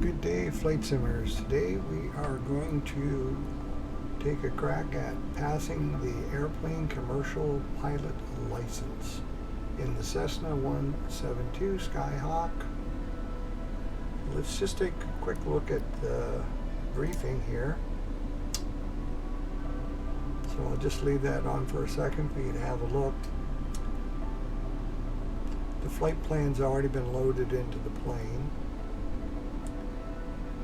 Good day, flight simmers. Today we are going to take a crack at passing the airplane commercial pilot license in the Cessna 172 Skyhawk. Let's just take a quick look at the briefing here. So I'll just leave that on for a second for you to have a look. The flight plan's already been loaded into the plane,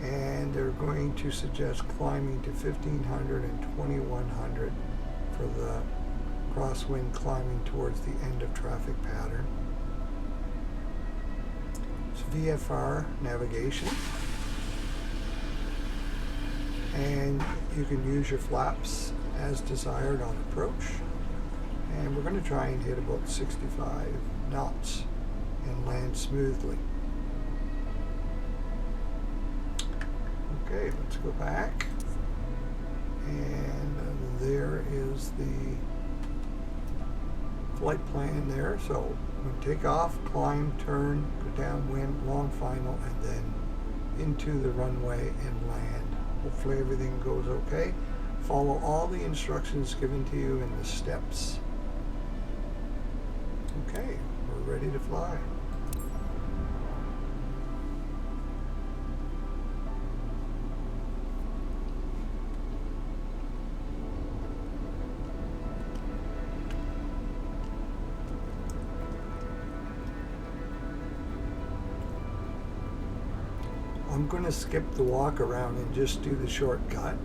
and they're going to suggest climbing to 1500 and 2100 for the crosswind climbing towards the end of traffic pattern. It's VFR navigation, and you can use your flaps as desired on approach, and we're going to try and hit about 65 knots and land smoothly. Okay, let's go back, and there is the flight plan there. So we're going to take off, climb, turn, go downwind, long final, and then into the runway and land. Hopefully everything goes okay. Follow all the instructions given to you in the steps. Okay, we're ready to fly. I'm going to skip the walk around and just do the shortcut,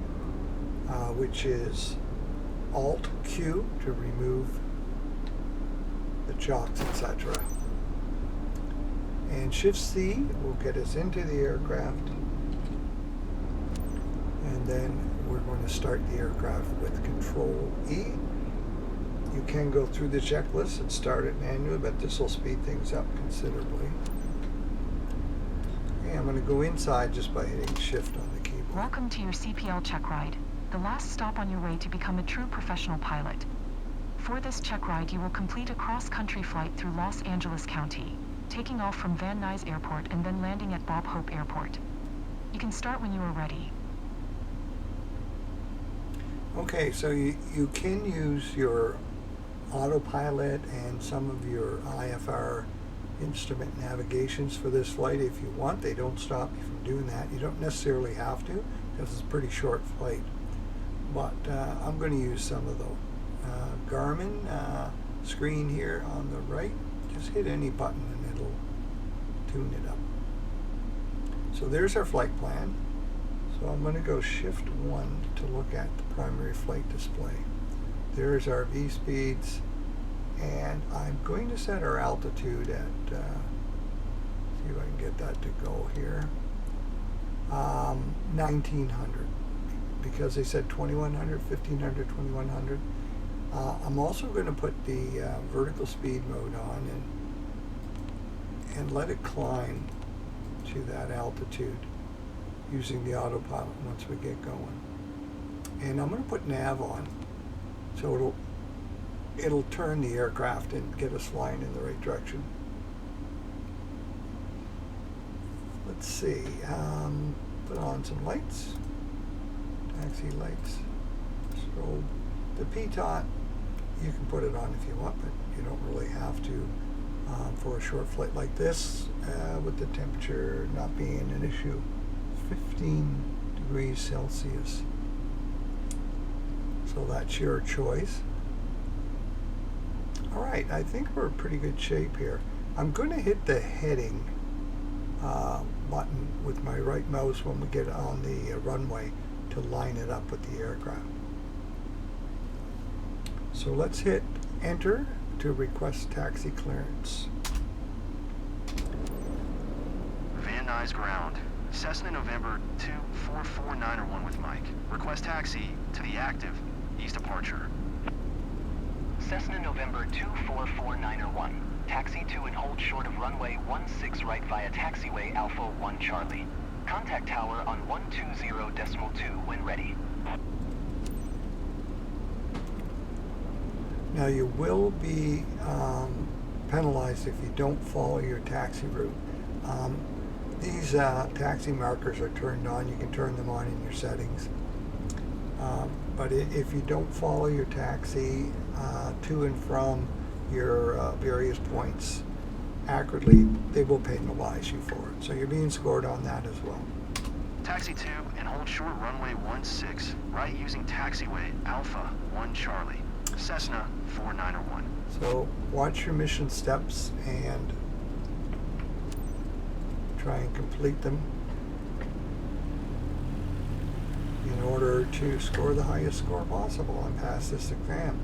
which is Alt Q to remove the chocks, etc. And Shift C will get us into the aircraft, and then we're going to start the aircraft with Control E. You can go through the checklist and start it manually, but this will speed things up considerably. I'm going to go inside just by hitting Shift on the keyboard. Welcome to your CPL checkride, the last stop on your way to become a true professional pilot. For this checkride, you will complete a cross-country flight through Los Angeles County, taking off from Van Nuys Airport and then landing at Bob Hope Airport. You can start when you are ready. Okay, so you can use your autopilot and some of your IFR instrument navigations for this flight if you want. They don't stop you from doing that. You don't necessarily have to, because it's a pretty short flight, but I'm going to use some of those. Garmin screen here on the right, just hit any button and it'll tune it up. So there's our flight plan. So I'm going to go Shift 1 to look at the primary flight display. There's our V speeds, and I'm going to set our altitude at, see if I can get that to go here, 1900, because they said 2100, 1500, 2100. I'm also going to put the vertical speed mode on and let it climb to that altitude using the autopilot once we get going. And I'm going to put nav on, so it'll turn the aircraft and get us flying in the right direction. Let's see, put on some lights, taxi lights, strobe. The PTOT, you can put it on if you want, but you don't really have to for a short flight like this, with the temperature not being an issue. 15 degrees Celsius. So that's your choice. Alright, I think we're in pretty good shape here. I'm going to hit the heading button with my right mouse when we get on the runway to line it up with the aircraft. So let's hit Enter to request taxi clearance. Van Nuys ground. Cessna November 244901 with Mike. Request taxi to the active east departure. Cessna November 244901. Taxi to and hold short of runway 16 right via taxiway Alpha 1 Charlie. Contact tower on 120.2 when ready. Now you will be penalized if you don't follow your taxi route. these taxi markers are turned on. You can turn them on in your settings. But if you don't follow your taxi to and from your various points accurately, they will penalize you for it. So you're being scored on that as well. Taxi 2 and hold short runway 16, right using taxiway Alpha 1 Charlie, Cessna 4901. So watch your mission steps and try and complete them in order to score the highest score possible and pass this exam.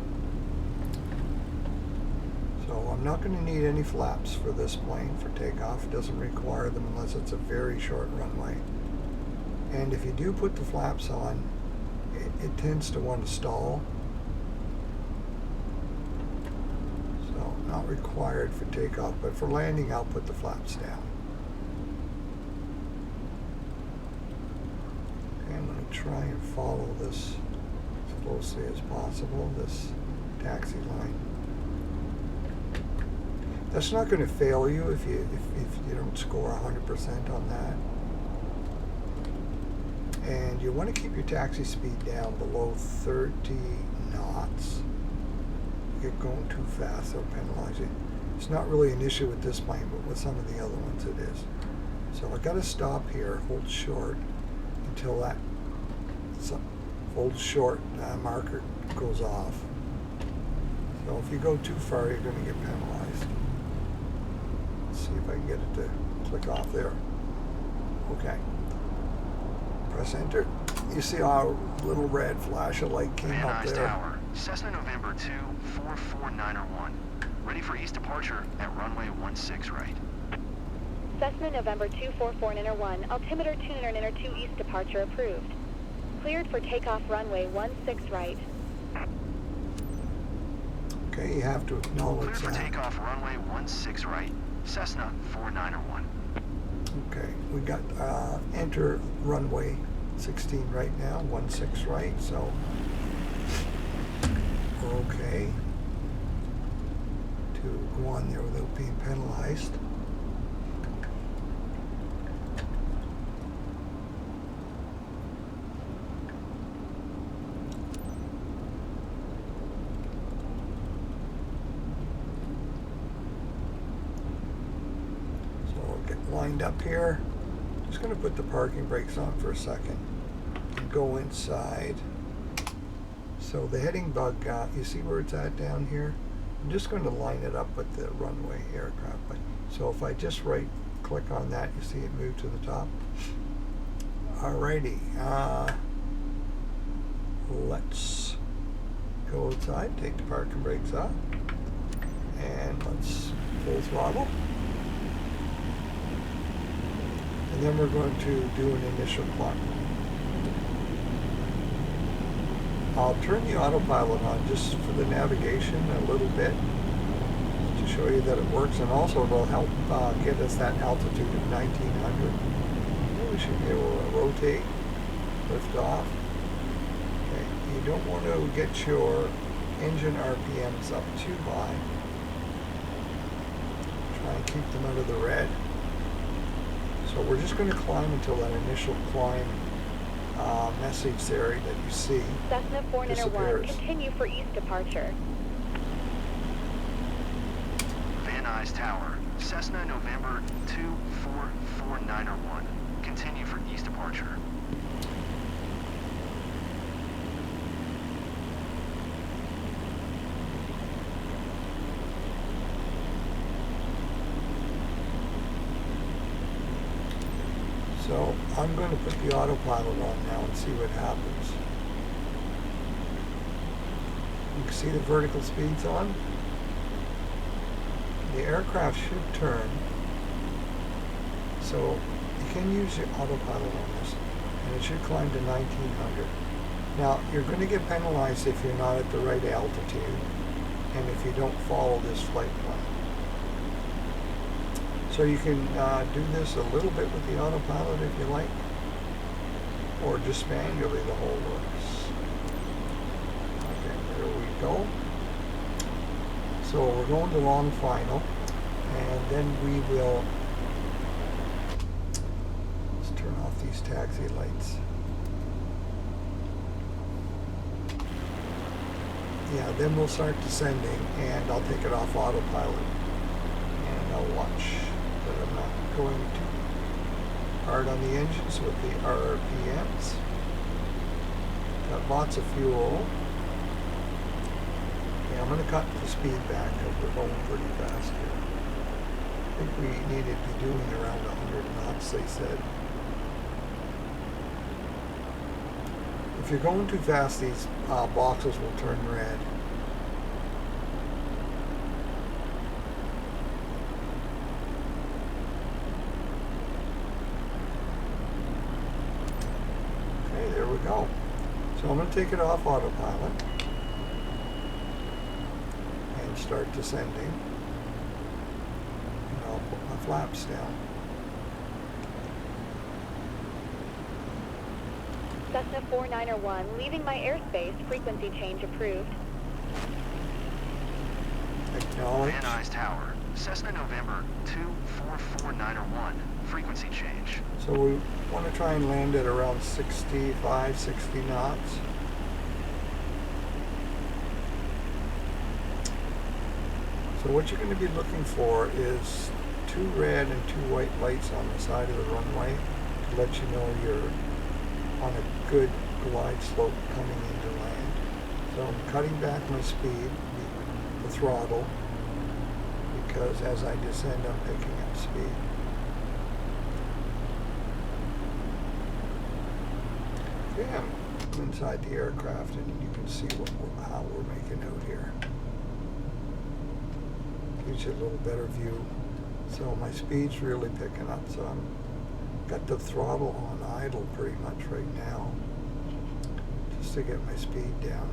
So I'm not going to need any flaps for this plane for takeoff. It doesn't require them unless it's a very short runway. And if you do put the flaps on, it tends to want to stall. So not required for takeoff, but for landing I'll put the flaps down. Okay, I'm going to try and follow this as closely as possible, this taxi line. That's not going to fail you if you don't score 100% on that. And you want to keep your taxi speed down below 30 knots. If you get going too fast, they'll penalize you. It's not really an issue with this plane, but with some of the other ones it is. So I got to stop here, hold short until that hold short marker goes off. So if you go too far, you're going to get penalized. Let's see if I can get it to click off there. Okay. Press enter. You see how a little red flash of light came Van up Nuys there. Tower, Cessna November 2 44901. Ready for east departure at runway 16 right. Cessna November 24491, altimeter tuner 2 east departure approved. Cleared for takeoff runway 16 right. Okay, you have to acknowledge Cleared for that. takeoff runway 16 right. Cessna 4901. Okay, we got enter runway 16 right now, 16 right, so we're okay to go on there without being penalized. Lined up here. Just going to put the parking brakes on for a second and go inside. So the heading bug, you see where it's at down here? I'm just going to line it up with the runway aircraft. So if I just right click on that, you see it move to the top. Alrighty, let's go outside, take the parking brakes off, and let's full throttle. And then we're going to do an initial climb. I'll turn the autopilot on just for the navigation a little bit to show you that it works, and also it'll help get us that altitude of 1900. Then we should be able to rotate, lift off. Okay, you don't want to get your engine RPMs up too high. Try and keep them out of the red. So we're just going to climb until that initial climb message there that you see Cessna 491, disappears. continue for east departure. Van Nuys Tower, Cessna November 24491. Continue for east departure. So I'm going to put the autopilot on now and see what happens. You can see the vertical speeds on. The aircraft should turn. So you can use your autopilot on this, and it should climb to 1900. Now you're going to get penalized if you're not at the right altitude and if you don't follow this flight plan. So you can do this a little bit with the autopilot if you like, or just manually the whole works. Okay, there we go. So we're going to long final, and then we will turn off these taxi lights. Yeah, then we'll start descending, and I'll take it off autopilot, and I'll watch that I'm not going too hard on the engines with the RPMs. Got lots of fuel. Yeah, I'm going to cut the speed back because we're going pretty fast here. I think we needed to be doing around 100 knots, they said. If you're going too fast, these boxes will turn red. Okay, there we go. So I'm going to take it off autopilot and start descending. And I'll put my flaps down. Cessna 4901, leaving my airspace, frequency change approved. Acknowledge. Van Nuys Tower, Cessna November 244901, frequency change. So we want to try and land at around 65, 60 knots. So what you're going to be looking for is 2 red and 2 white lights on the side of the runway to let you know you're on a good glide slope coming into land. So I'm cutting back my speed, the throttle, because as I descend I'm picking up speed. Okay, I'm inside the aircraft and you can see how we're making out here. Gives you a little better view. So my speed's really picking up, so I'm got the throttle on idle pretty much right now, just to get my speed down.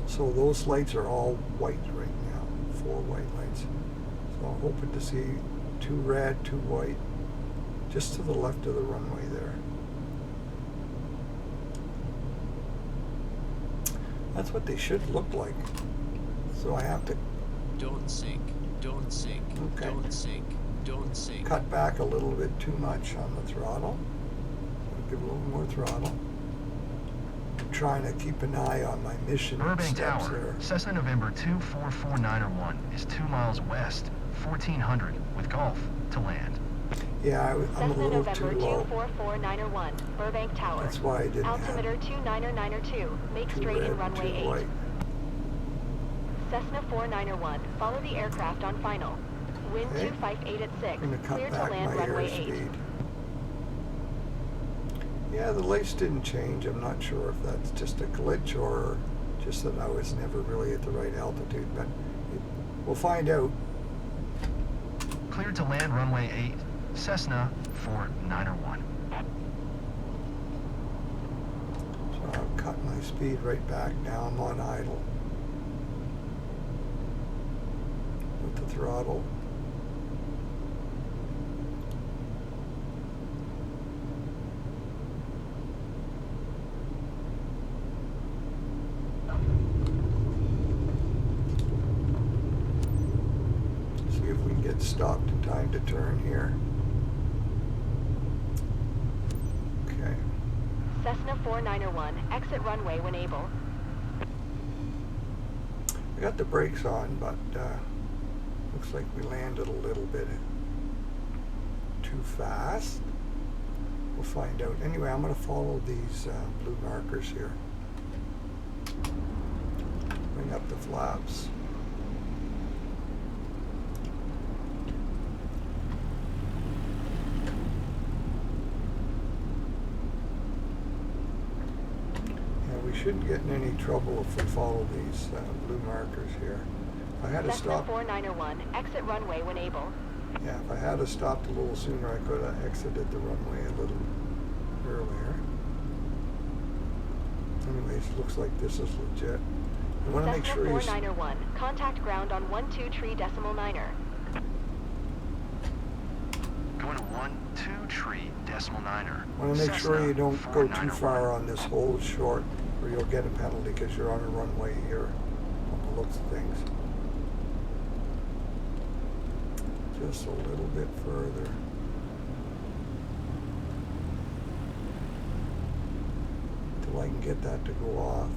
So those lights are all white right now, 4 white lights. So I'm hoping to see 2 red, 2 white, just to the left of the runway there. That's what they should look like. So I have to Don't sink, don't sink, Okay. don't sink, don't sink. cut back a little bit too much on the throttle. Give a little more throttle. I'm trying to keep an eye on my mission Burbank steps Tower, there. Cessna November 244901 is 2 miles west, 1400 with Gulf to land. Yeah, I'm a Cessna little November too low. 244901, Burbank Tower. That's why I didn't Altimeter have 29902, make 2 straight red in and runway 2 8. white. Cessna 4901, follow the aircraft on final. Wind Okay. 258 at 6, I'm going to cut clear to back land my runway 8. airspeed. Yeah, the lights didn't change. I'm not sure if that's just a glitch or just that I was never really at the right altitude, but we'll find out. Cleared to land runway 8, Cessna 4901. So I'll cut my speed right back. Now I'm on idle with the throttle. See if we can get stopped in time to turn here. Okay. Cessna 4901, exit runway when able. I got the brakes on, but looks like we landed a little bit too fast. We'll find out. Anyway, I'm going to follow these blue markers here. Bring up the flaps. We shouldn't get in any trouble if we follow these blue markers here. If I had to Cessna stop, 4901, exit runway when able. yeah, if I had to stopped a little sooner, I could have exited the runway a little earlier. Anyways, looks like this is legit. I want to make Cessna sure you 4901, contact ground on 12.3.9er. Going to 12.3.9er. want to make sure you don't go too 4901. far on this hold short, or you'll get a penalty because you're on a runway here. On the looks of things, just a little bit further. until I can get that to go off.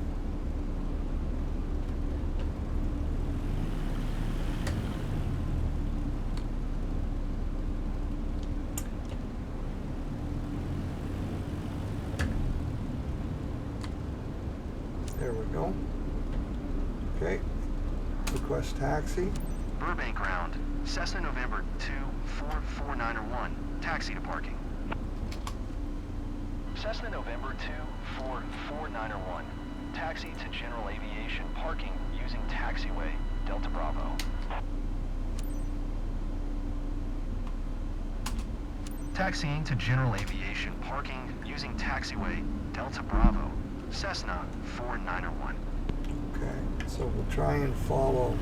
There we go. Okay. Request taxi. Burbank ground. Cessna November 244901. Taxi to parking. Cessna November 244901. Taxi to general aviation parking using taxiway Delta Bravo. Taxiing to general aviation parking using taxiway Delta Bravo. Cessna 4901. Okay, so we'll try and follow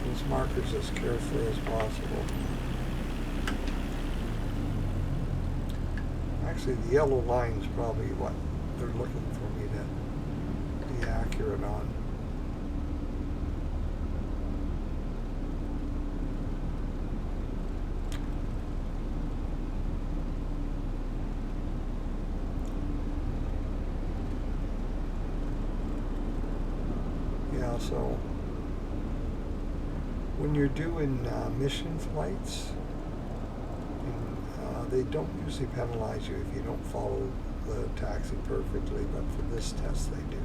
these markers as carefully as possible. Actually, the yellow line is probably what they're looking for me to be accurate on. Yeah, so when you're doing mission flights, they don't usually penalize you if you don't follow the taxi perfectly, but for this test they do.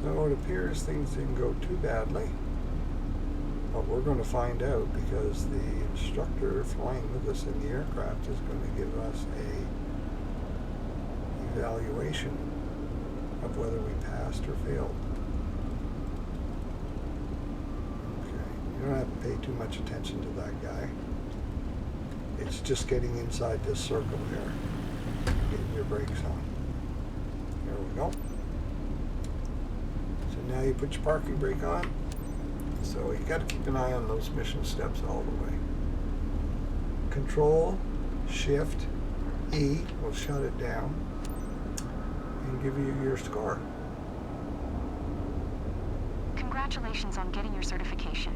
So it appears things didn't go too badly, but we're going to find out because the instructor flying with us in the aircraft is going to give us a evaluation of whether we passed or failed. Okay, you don't have to pay too much attention to that guy. It's just getting inside this circle here, getting your brakes on. There we go. Now you put your parking brake on, so you got to keep an eye on those mission steps all the way. Control, Shift, E will shut it down and give you your score. Congratulations on getting your certification.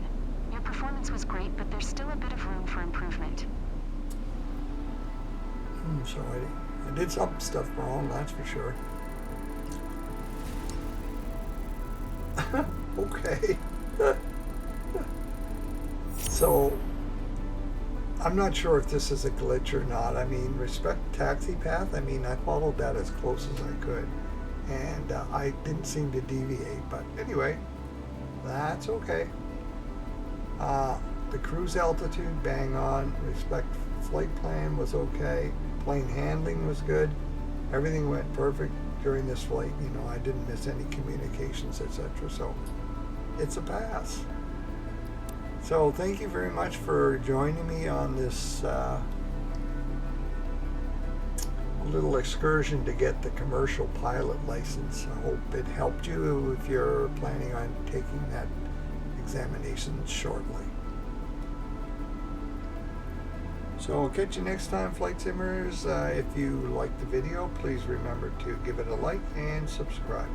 Your performance was great, but there's still a bit of room for improvement. So I did some stuff wrong, that's for sure. Okay. So I'm not sure if this is a glitch or not. I mean, respect taxi path. I mean, I followed that as close as I could, and I didn't seem to deviate. But anyway, that's okay. The cruise altitude, bang on. Respect flight plan was okay. Plane handling was good. Everything went perfect during this flight. You know, I didn't miss any communications, etc. So it's a pass. So thank you very much for joining me on this little excursion to get the commercial pilot license. I hope it helped you if you're planning on taking that examination shortly. So I'll catch you next time, Flight Simmers. If you liked the video, please remember to give it a like and subscribe.